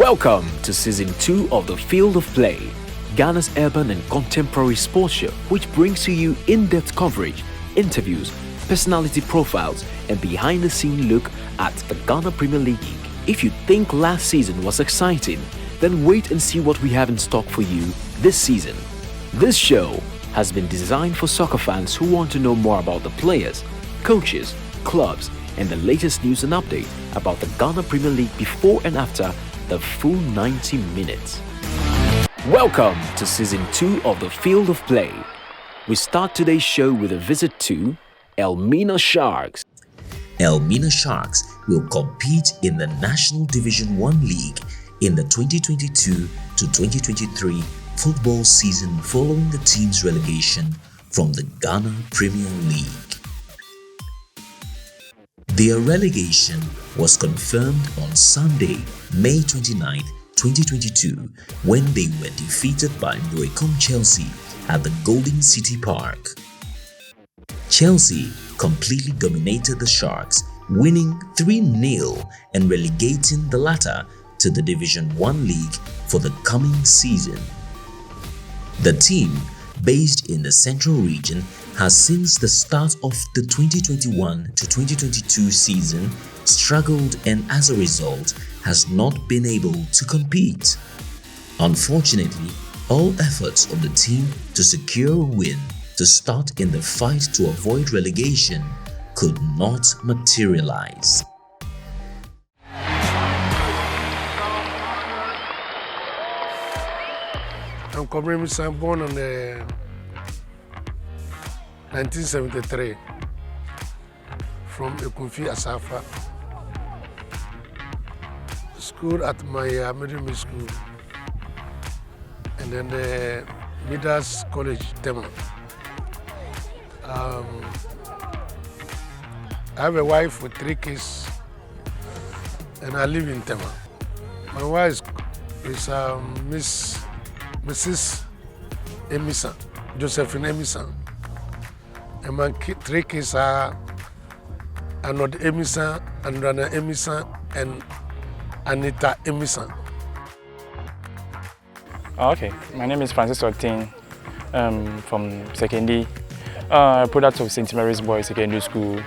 Welcome to Season 2 of The Field of Play, Ghana's urban and contemporary sports show, which brings to you in-depth coverage, interviews, personality profiles, and behind-the-scene look at the Ghana Premier League. If you think last season was exciting, then wait and see what we have in stock for you this season. This show has been designed for soccer fans who want to know more about the players, coaches, clubs, and the latest news and update about the Ghana Premier League before and after the full 90 minutes. Welcome to Season 2 of The Field of Play. We start today's show with a visit to Elmina Sharks. Elmina Sharks will compete in the National Division 1 League in the 2022 to 2023 football season following the team's relegation from the Ghana Premier League. Their relegation was confirmed on Sunday, May 29, 2022, when they were defeated by Morecambe Chelsea at the Golden City Park. Chelsea completely dominated the Sharks, winning 3-0 and relegating the latter to the Division 1 League for the coming season. The team, based in the Central Region, has since the start of the 2021 to 2022 season struggled and as a result has not been able to compete. Unfortunately, all efforts of the team to secure a win to start in the fight to avoid relegation could not materialize. I'm Elmina Sharks, born in 1973 from Ekunfi Asafa. School at my middle school, and then the Midas College, Tema. I have a wife with 3 kids, and I live in Tema. My wife is Mrs. Emisa, Josephine Emisa. And my 3 kids are Anod Emisa, Andrana Emisa, and Anita Emisa. Okay, my name is Francis Otin from secondary, product of St. Mary's Boys Secondary School.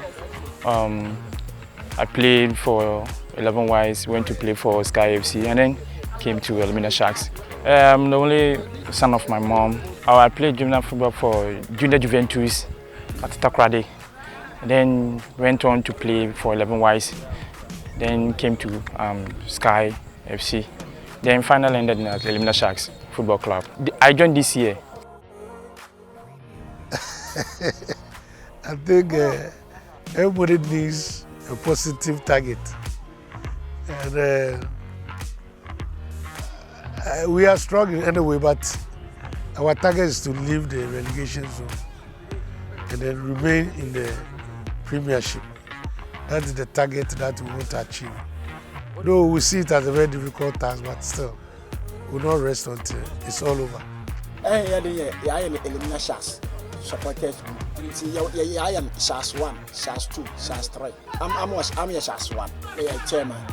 I played for 11 Wise, went to play for Sky FC, and then came to Elmina Sharks. I'm the only son of my mom. I played junior football for Junior Juventus at Takrade, then went on to play for 11 Wise, then came to Sky FC, then finally ended at Elmina Sharks Football Club. I joined this year. I think everybody needs a positive target, and we are struggling anyway, but our target is to leave the relegation zone and then remain in the Premiership. That is the target that we want to achieve. Though we see it as a very difficult task, but still, we'll not rest until it's all over. I am Elmina Sharks supporters. I am Sharks 1, Sharks 2, Sharks 3. I'm a Sharks 1. I am chairman,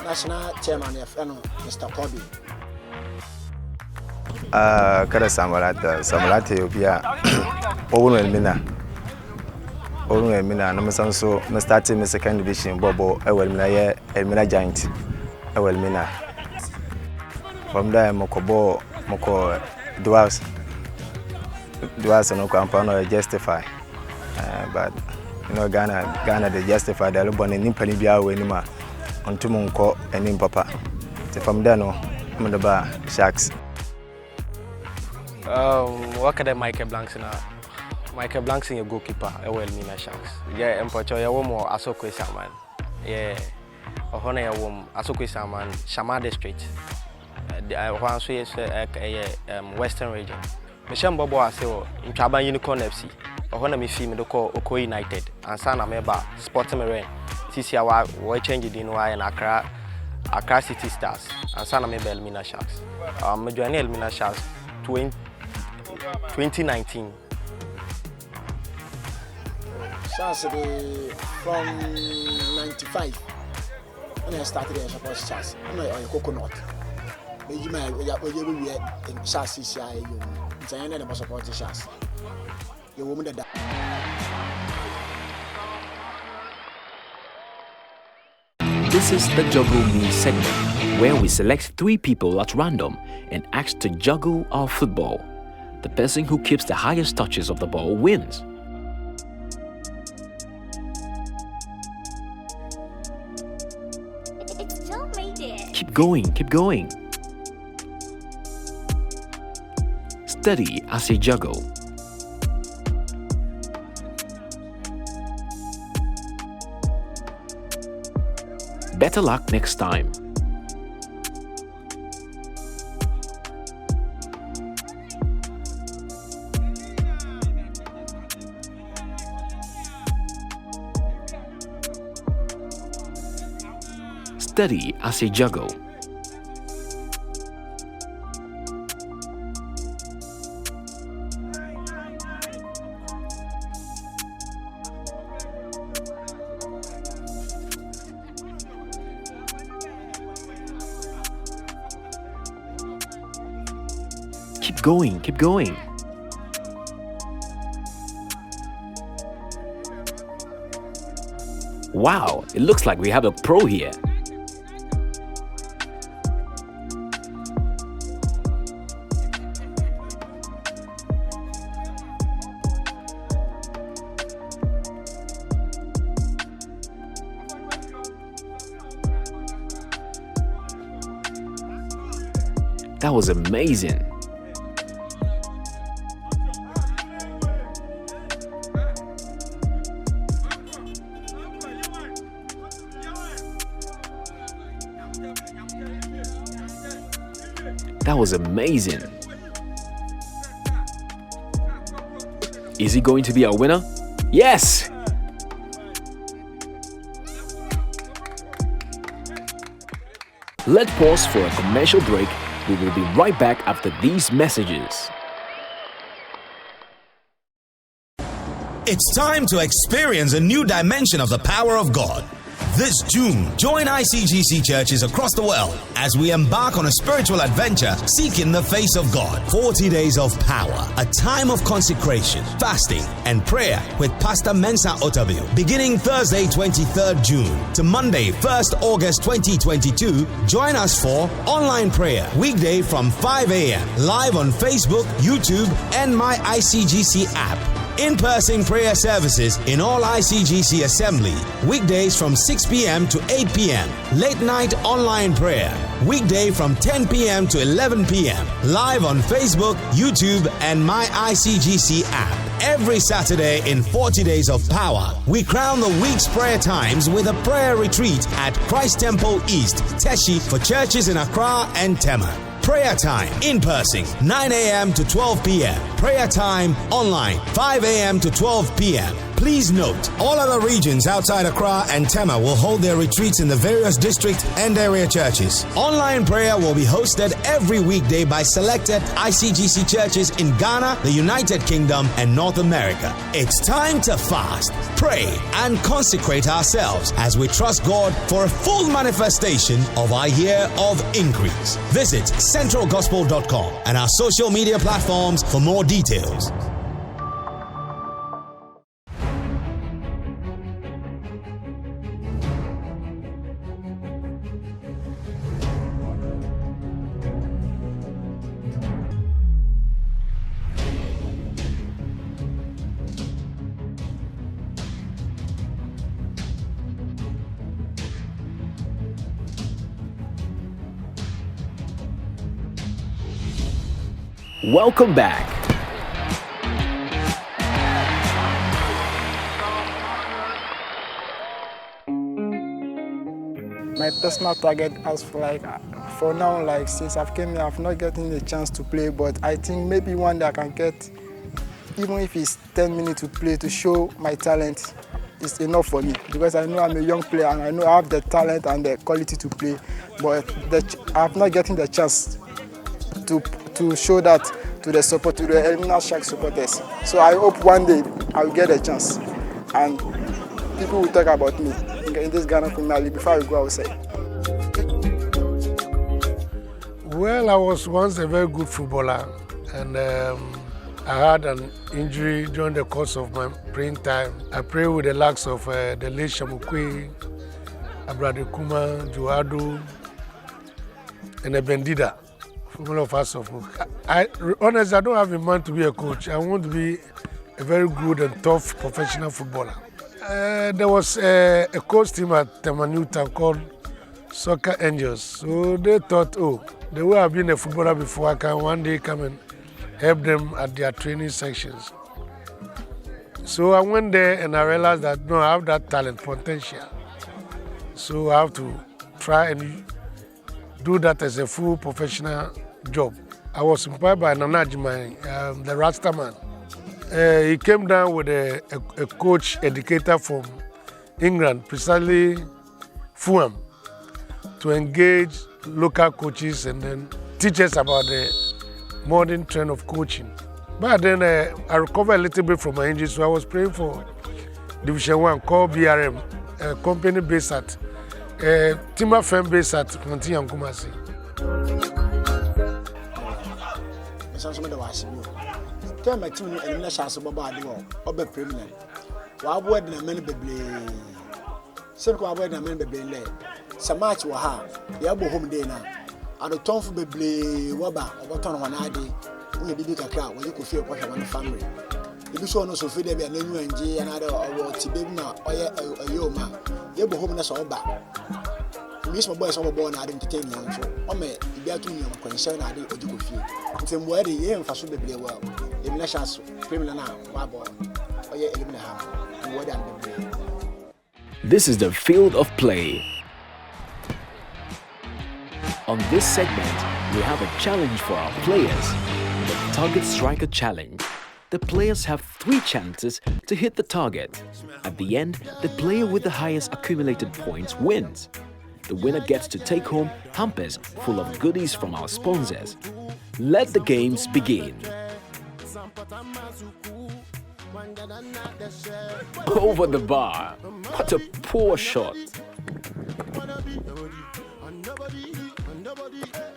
national chairman of Mr. Kobe. Kada Samalata Yobia, Owen Elmina. Owen Elmina, no so I started in the second division, Bobo, Elmina Giant, Elmina. From there, Moko Duas and Ocampano justify. But you know, Ghana they justify the Lubon and Nimpanibia Wenima on Tumunko and Nimpapa. From there, no, I'm the bar, Sharks. What are Michael Blanks now? Michael Blanks is a goalkeeper. Elmina Sharks. Yeah, I'm pretty sure you're more Asokwe Saman. Yeah, Ohana you're Asokwe Saman, Shama District. One so is Western Region. Michelle Bobo I say in Traban Unicorn FC. Ohana me fee me do call Oko United. And Sana Meba Sporting Marine. This year we changed in why and Accra City Stars. And Sana Meba Elmina Sharks. Me join Elmina Sharks 2019. Sharks from 95. when I started there, I support Sharks. I'm like, oh, coconut. Maybe my Sharks is here. It's a end of support Sharks. The woman that. This is the Juggle Me segment, where we select 3 people at random and ask to juggle our football. The person who keeps the highest touches of the ball wins. Keep going, keep going. Steady as you juggle. Better luck next time. Steady as you juggle. Keep going, keep going. Wow, it looks like we have a pro here. That was amazing. That was amazing. Is he going to be our winner? Yes! Let's pause for a commercial break. We will be right back after these messages. It's time to experience a new dimension of the power of God. This June, join ICGC churches across the world as we embark on a spiritual adventure seeking the face of God. 40 days of power, a time of consecration, fasting, and prayer with Pastor Mensa Otabil. Beginning Thursday, 23rd June to Monday, 1st August 2022, join us for online prayer, weekday from 5 a.m. live on Facebook, YouTube, and my ICGC app. In-person prayer services in all ICGC assembly, weekdays from 6 p.m. to 8 p.m. Late night online prayer, weekday from 10 p.m. to 11 p.m. Live on Facebook, YouTube, and my ICGC app. Every Saturday in 40 Days of Power, we crown the week's prayer times with a prayer retreat at Christ Temple East, Teshi, for churches in Accra and Tema. Prayer time in person 9 a.m. to 12 p.m. Prayer time online 5 a.m. to 12 p.m. Please note, all other regions outside Accra and Tema will hold their retreats in the various district and area churches. Online prayer will be hosted every weekday by selected ICGC churches in Ghana, the United Kingdom, and North America. It's time to fast, pray, and consecrate ourselves as we trust God for a full manifestation of our year of increase. Visit centralgospel.com and our social media platforms for more details. Welcome back. My personal target as for now, since I've came here, I've not gotten a chance to play, but I think maybe one day I can get, even if it's 10 minutes to play, to show my talent is enough for me, because I know I'm a young player and I know I have the talent and the quality to play, but I've not gotten the chance to show that to the Elmina Sharks supporters. So I hope one day I'll get a chance and people will talk about me in this Ghana Premier League before I go outside. Well, I was once a very good footballer, and I had an injury during the course of my playing time. I played with the likes of the late Shamukwe, Abrade Kuma, Joado, and the Bendida, all of us. Honestly, I don't have in mind to be a coach. I want to be a very good and tough professional footballer. There was a coach team at Temanuta called Soccer Angels. So they thought, oh, the way I've been a footballer before, I can one day come and help them at their training sections. So I went there and I realized that, no, I have that talent, potential. So I have to try and do that as a full professional job. I was inspired by Nana Jimai, the Rasta man. He came down with a coach educator from England, precisely Fulham, to engage local coaches and then teach us about the modern trend of coaching. But then I recovered a little bit from my injury, so I was playing for Division 1 called BRM, a company based at, timber firm based at Fonti and Kumasi. My team in Elmina Sharks F.C. Premier. Wa board na men bebre. Se ko board na men bebre le. Sa match wa ha. Ya bo home day na. Ado ton fu bebre wa ba oboton ho na ade. Wo bibi kakra wo ko fie ko hwa na family. Ibi so no so fie de bia na nyu anje na ade owo ti bebi na oye ayoma. Ya bo home na so ba. Miss my boys on board na ade entertain yan so. O me ibi atu nyu ko nse na ade oji ko fie. Nti mo ade ye mfa so bebre wa. Elmina Sharks Premier na wa boy. Oye Elmina ha. Wo dan bebre. This is the field of play. On this segment, we have a challenge for our players, the Target Striker Challenge. The players have 3 chances to hit the target. At the end, the player with the highest accumulated points wins. The winner gets to take home hampers full of goodies from our sponsors. Let the games begin. Over the bar. What a poor shot.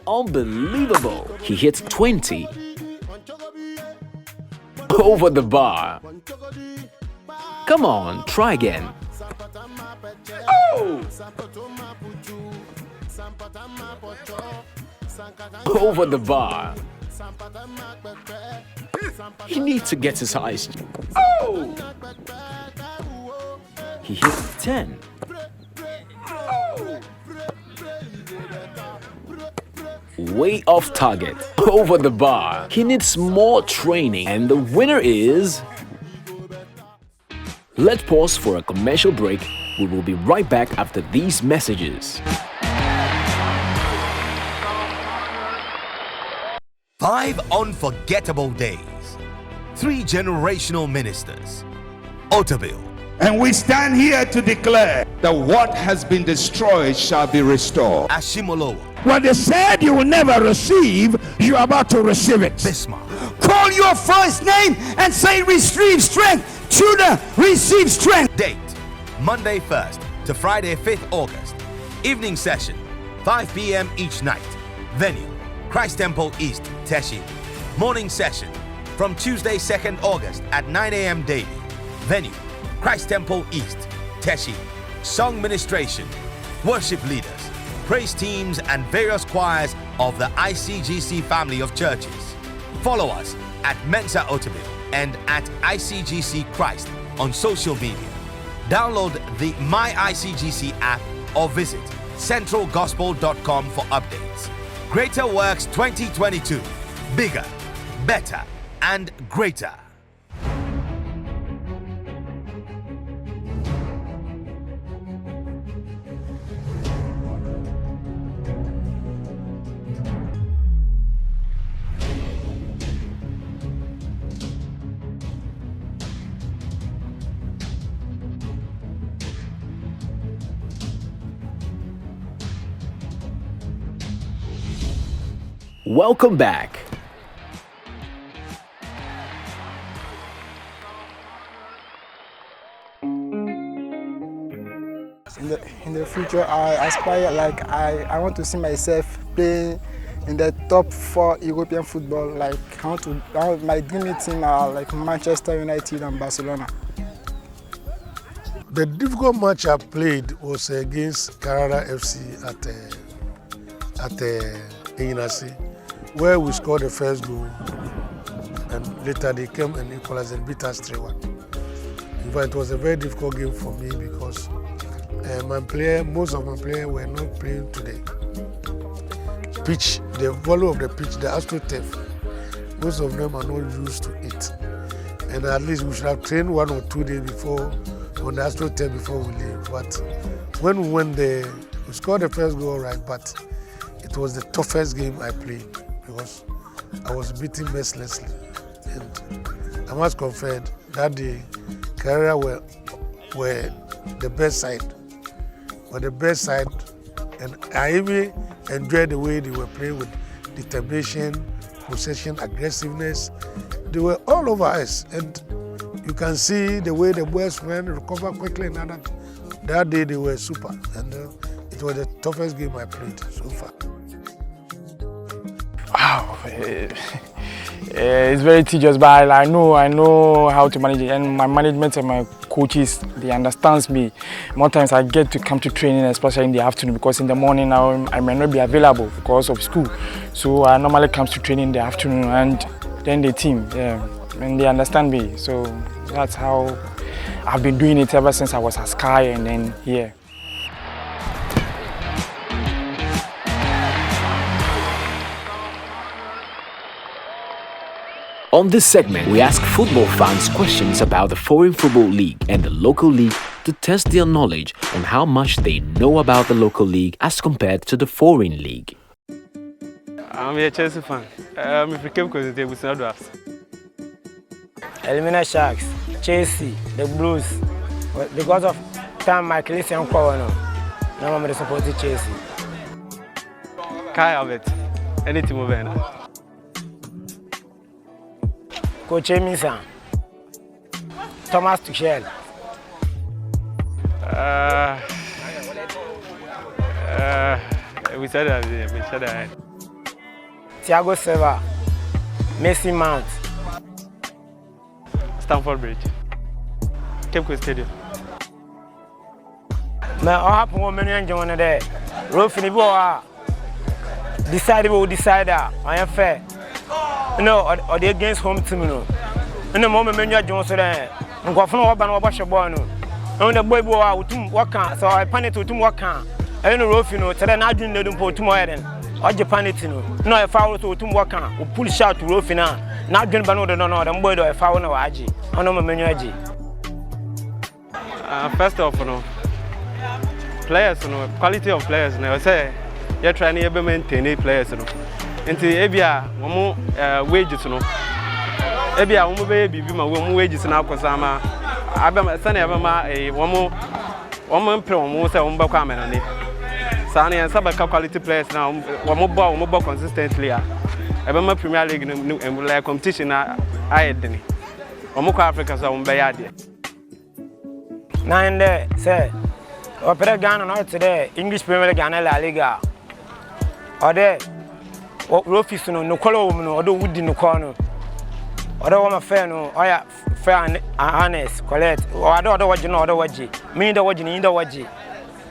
Unbelievable. He hits 20. Over the bar. Come on, try again. Oh! Over the bar. He needs to get his eyes. Oh! He hit 10. Way off target. Over the bar. He needs more training. And the winner is... Let's pause for a commercial break. We will be right back after these messages. 5 unforgettable days. 3 generational ministers. Otabil. And we stand here to declare that what has been destroyed shall be restored. Ashimolowo. What they said you will never receive, you are about to receive it. Bismarck. Call your first name and say receive strength. Children, receive strength. Date: Monday 1st to Friday 5th August. Evening session, 5 p.m. each night. Venue: Christ Temple East, Teshi. Morning session from Tuesday 2nd August at 9 a.m. daily. Venue: Christ Temple East, Teshi. Song ministration, worship leaders, praise teams and various choirs of the ICGC family of churches. Follow us at Mensa Otabil and at ICGC Christ on social media. Download the My ICGC app or visit centralgospel.com for updates. Greater Works 2022. Bigger, better, and greater. Welcome back. In the future, I aspire, like I want to see myself playing in the top 4 European football. Like my dream team are like Manchester United and Barcelona. The difficult match I played was against Carrara FC at Elmina, where we scored the first goal, and later they came and equalized and beat us 3-1. In fact, it was a very difficult game for me because most of my players were not playing today. Pitch, the volume of the pitch, the AstroTurf, most of them are not used to it. And at least we should have trained 1 or 2 days before on the AstroTurf before we leave. But when we went there, we scored the first goal, right, but it was the toughest game I played because I was beaten mercilessly. And I must confess that day, Carrera were the best side, and I even enjoyed the way they were playing with determination, possession, aggressiveness. They were all over us, and you can see the way the boys went, recover quickly, and that day they were super, and it was the toughest game I played so far. Wow. It's very tedious, but I know how to manage it, and my management and my coaches, they understand me. More times I get to come to training, especially in the afternoon, because in the morning I may not be available because of school. So I normally come to training in the afternoon, and then the team, and they understand me. So that's how I've been doing it ever since I was at Sky and then here. On this segment, we ask football fans questions about the foreign football league and the local league to test their knowledge on how much they know about the local league as compared to the foreign league. I'm a Chelsea fan. If you came because they was not drafts. Elmina Sharks, Chelsea, the Blues. Because of time, my Christian Corner. Now I'm supporting Chelsea. Kai Albert, anything over now. Coach Elmina, Thomas Tuchel. We said that. Thiago Silva, Messi Mount. Stamford Bridge. Cape Coast Stadium. Man, I have one million John there. Rofi Nibo, decide that. I am fair. No, or they against home team. No, in the moment when you are Johnson, I'm going to wash a ball. And the boy work so I panic to work. I don't know if you know, tell an adjutant to put tomorrow. Or Japan, no, if I were to work on, or pull shout to Rofina, not doing Banoda, no, and boy, if I want to Aji, I know my menu. First off, players, quality of players, I say, you're trying to maintain players. Into Abia, one more wages, Abia, one more baby, one more wages now, because I'm a son of one more promo, so I'm back on it. Sani and Sabaka quality players now, one more consistently. I remember Premier League and like competition. I had any. One more Africa, so I'm Bayadi. Nine there, say, Opera Ghana not today, English Premier League and La Liga. Or there, what Rofis no color, or the wood in the corner. Or the woman fair, no, or fair and honest, collect, or I don't know what you know, the waji. Me the waji, in the waji.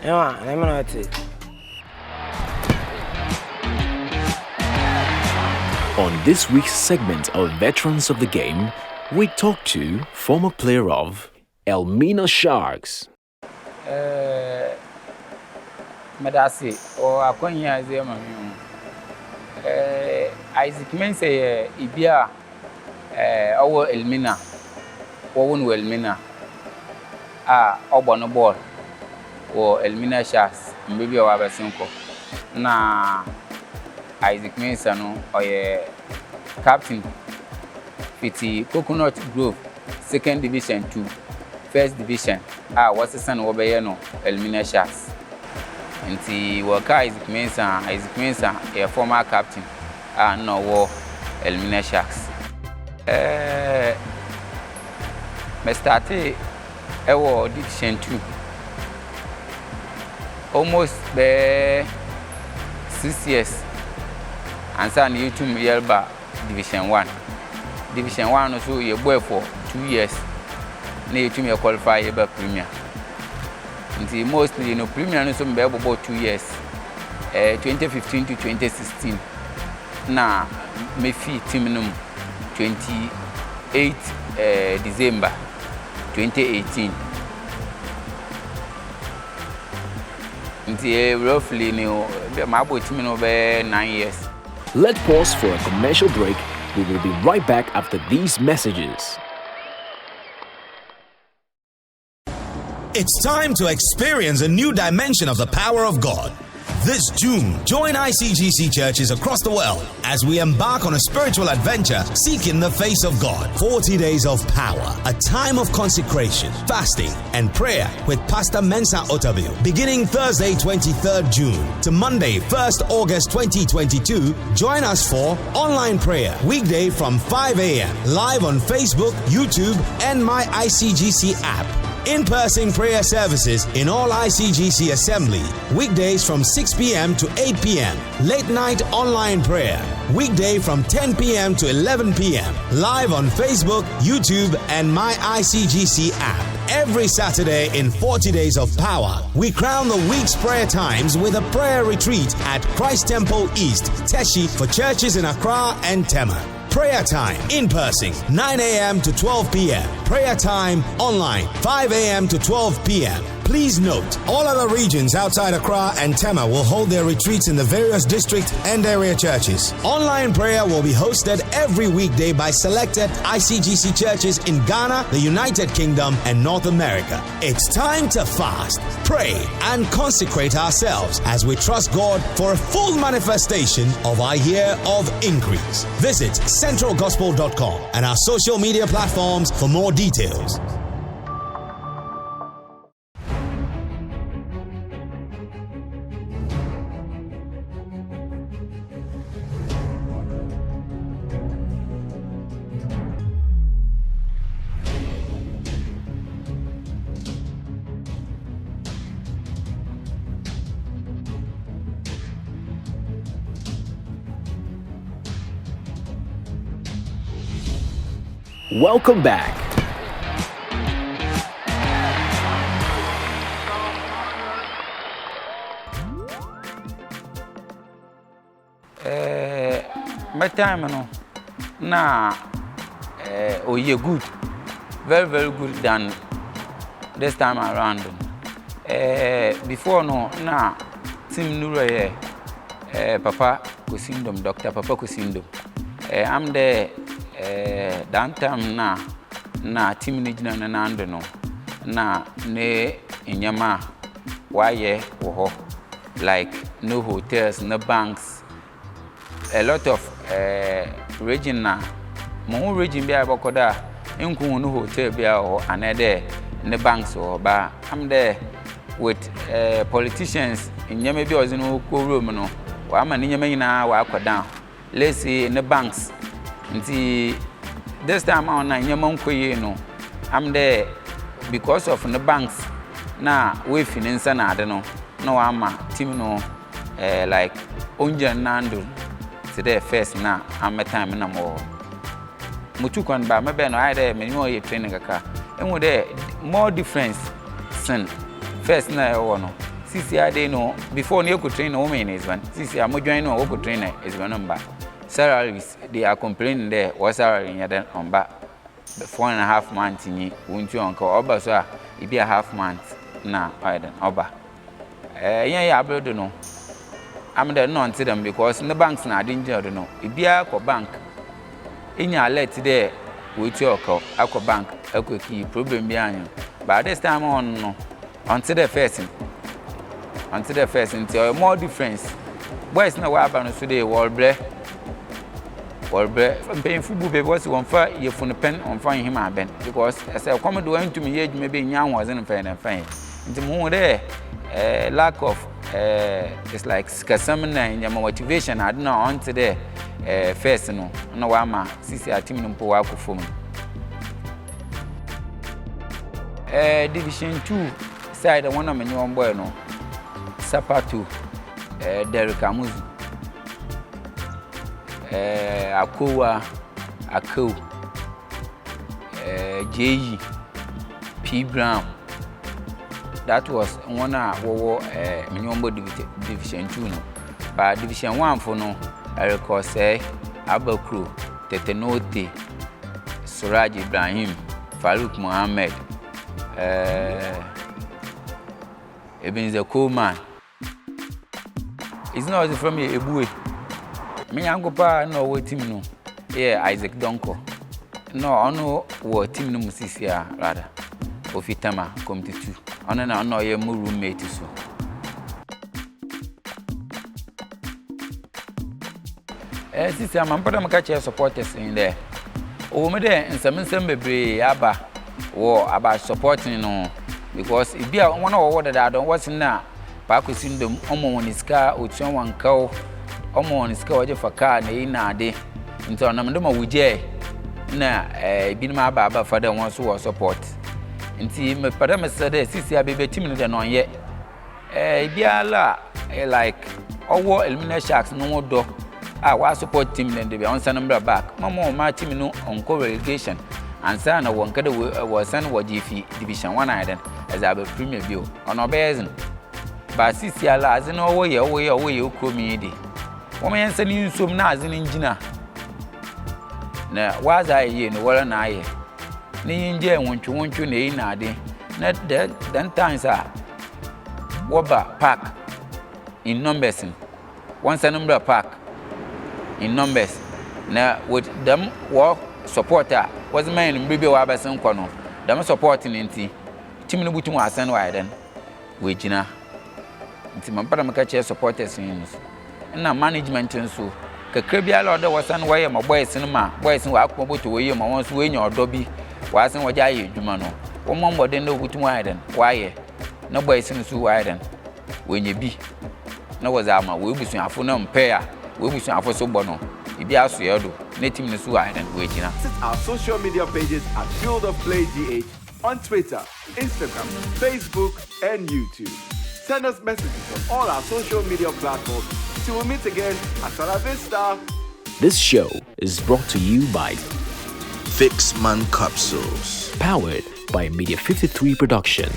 Yeah, I'm not it. On this week's segment of Veterans of the Game, we talk to former player of Elmina Sharks. Madasi or Akonya Zema. Isaac Mense, Ibia, our Elmina, or one Elmina. Obono ball or Elmina Sharks, maybe our Basinko. Na Isaac Mensano or captain Pity Coconut Grove, 2nd Division 2, 1st Division. What's the son of Obayano, Elmina Sharks? And the worker Isaac Mensa, a former captain, no war, Elmina Sharks. Me started Division 2. Almost 6 years. and san you to Yelba Division 1. Division 1 also you boy for 2 years. Near to me qualify about Premier. Until mostly you know Premier no some about 2 years. 2015 to 2016. Now me fee team 28 December 2018. Until roughly my boy team over 9 years. Let's pause for a commercial break. We will be right back after these messages. It's time to experience a new dimension of the power of God. This June, join ICGC churches across the world as we embark on a spiritual adventure seeking the face of God. 40 days of power, a time of consecration, fasting, and prayer with Pastor Mensa Otabil. Beginning Thursday, 23rd June to Monday, 1st August 2022, join us for online prayer, weekday from 5 a.m., live on Facebook, YouTube, and my ICGC app. In-person prayer services in all ICGC assembly, weekdays from 6 p.m. to 8 p.m. Late night online prayer, weekday from 10 p.m. to 11 p.m. Live on Facebook, YouTube, and my ICGC app. Every Saturday in 40 Days of Power, we crown the week's prayer times with a prayer retreat at Christ Temple East, Teshi, for churches in Accra and Tema. Prayer time in person 9 a.m. to 12 p.m. Prayer time online 5 a.m. to 12 p.m. Please note, all other regions outside Accra and Tema will hold their retreats in the various district and area churches. Online prayer will be hosted every weekday by selected ICGC churches in Ghana, the United Kingdom, and North America. It's time to fast, pray, and consecrate ourselves as we trust God for a full manifestation of our year of increase. Visit centralgospel.com and our social media platforms for more details. Welcome back. My time now oh yeah, good, very good than this time around. Before now team Nura Papa Kusindom, Dr. Papa Kusindom. I'm there. Downtown na team ni jina na ando no na ne inyama waye wo like no hotels, no banks, a lot of region na mo region bia bokoda enku no hotel bia ho anede ne banks ho ba am there with politicians inyama bi ozino ko room no wa ama inyama nyina wa akodan let's say ne banks. Nti this time on na nyama nkoye no am there because of the banks na we finance na ade no na wa ama team no like onja nando today first na am time na mo mutu kon ba me be no I there me no ye training kaka enwo there more difference sin first na e wo no sisi ade no before no you could train women is one sisi am join no we could train is one number. Salaries, they are complaining there. What salary in your on back? 4.5 months in you, won't you uncle? Oba, sir, it be a half month. Nah, I don't. Oba. Yeah, I don't know. I'm there not to them because in the banks now, I didn't know. It be a bank. In your let there, with your call, Aqua Bank, a key problem behind you. But this time on, until the first, until more difference. Boys, no, what happened today? Wall bread. Well, painful because one fire you from the pen on finding him a bent because as I come to me, maybe young wasn't fair and fine. The more there, lack of it's like scarcity in your motivation. I don't know on today, first no ama, sisi a team no power for me. Division 2 side one of my new boy no Sapatu, Derek Amuzi. Akowa, Ako, J.E. P. Brown. That was one Minyombo Division 2. No. But Division 1 for no, I recall say Abakru, Tetenote, Suraj Ibrahim, Farouk Mohammed, Ibn the Coleman. It's not from me, Ebue. Me uncle pa no what team no. Yeah, Isaac Donko. No, I know what team no musisia rather. Ofitama come to 2. I know your roommate so. Sister, I'm putting my catcher supporters in there. Oh, me there in some bebre aba or about supporting no because if you one of what I don't what's in now. Paku syndrome, on his car, or someone cow, on his car for car, na day. Into a number of Wujay. Na, been my baba father wants to support. And see, my padama said, Sisia baby timid than on yet. Biala, like, over Elmina Sharks, no more door. I was support team then they be on number back. Mamma, my team no on relegation. And son of one was son what Division 1 item as I have a premier bill on our basin. But Sisia lads in away, you come in. Woman sending you some nice in engineer. Now, was I in the world and I? Ninja want you nay nade. Not dead, then times are Wobber Park in numbers. Once a number park in numbers. Now, with them war supporter was a man in Bibi Wabason Corner. Them supporting in tea. Timmy Butu was sent wide then. Wagina. It's my Paramakacha supporters in na management nso kakra order was an way my boys cinema boys who akpo to we my ones we your dobi was an waja adwuma no wo mom bode no butu widen why no boys nso widen when you be no was ama we busu afo no mpea we busu afo so bono e bia so yedo na team nso widen we gina. Visit our social media pages at Field of Play GH on Twitter, Instagram, Facebook and YouTube. Send us messages on all our social media platforms. Till we meet again, hasta la vista. This show is brought to you by Fixman Capsules. Powered by Media 53 Production.